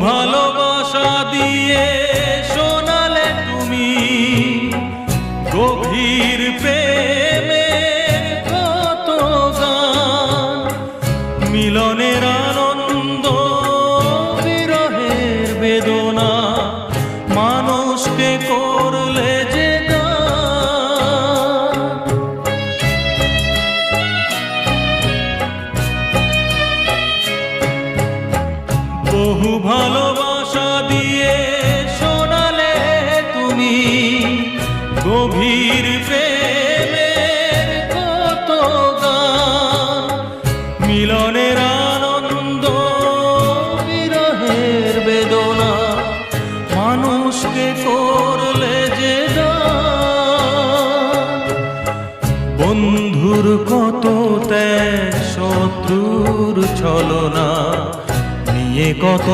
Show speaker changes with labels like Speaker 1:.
Speaker 1: ভালোবাসা দিয়ে শোনালে তুমি গভীর প্রেমের কত গান, মিলনের আনন্দ বিরহের বেদনা, মানুষকে করলে যে গান। বহু ভালোবাসা দিয়ে শোনালে তুমি গভীর প্রেমের কত গান, মিলনের আনন্দ বিরহের বেদনা, মানুষকে করলে যে গান। বন্ধুর কত ত্যাগ, শত্রুর ছলনা নিয়ে কত